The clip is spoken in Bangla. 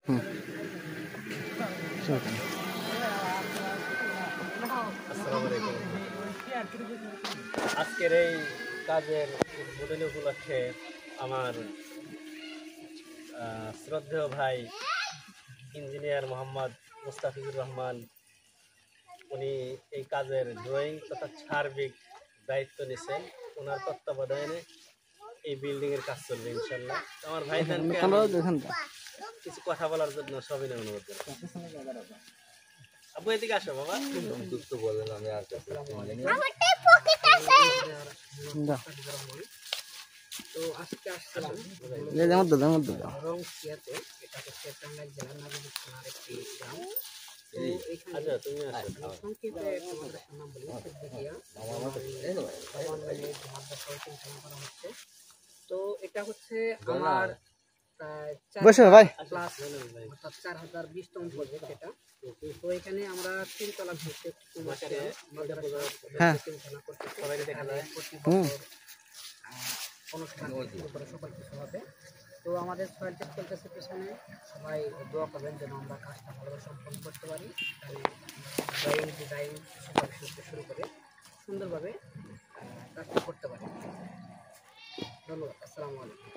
হুম আসসালামু আলাইকুম। আজকের এই কাজের উদ্বোধনী উপলক্ষে আমার শ্রদ্ধেয় ভাই ইঞ্জিনিয়ার মোহাম্মদ মুস্তাফিজুর রহমান, উনি এই কাজের ড্রয়িং তথা সার্বিক দায়িত্ব নিছেন। ওনার তত্ত্বাবধানে এই বিল্ডিংয়ের কাজ চলবে ইনশাল্লাহ। আমার ভাইজানকে কিছু কথা বলার জন্য সবিনয় অনুরোধ করছি। আব্বু এদিকে আসো বাবা। বলেন আমি আর তো আজকে আসছিলাম রংপুরিয়াতে, এটা হচ্ছে টাঙ্গাইল জেলার নাজিরপুর থানার একটি গ্রাম। তো এখানে সংক্ষেপে তোমাদের নাম বলি, সিদ্দিকিয়া মাদ্রাসা পরিচালনা করা হচ্ছে। তো এটা হচ্ছে আমার ক্লাস অর্থাৎ 4020তম প্রজেক্ট এটা। তো এখানে আমরা 3 তলা ভিত্তিক পরিচালনা করতেছি। অনুষ্ঠান করে সকল কিছু হবে। তো আমাদের সয়েল টেস্ট চলতেছে পিছনে, সবাই দোয়া করবেন যেন আমরা কাজটা ভালোভাবে সম্পন্ন করতে পারি। এখানে ড্রয়িং ডিজাইন সকল কিছু শুরু করে সুন্দরভাবে কাজটা করতে পারি। ধন্যবাদ। আসসালামু আলাইকুম।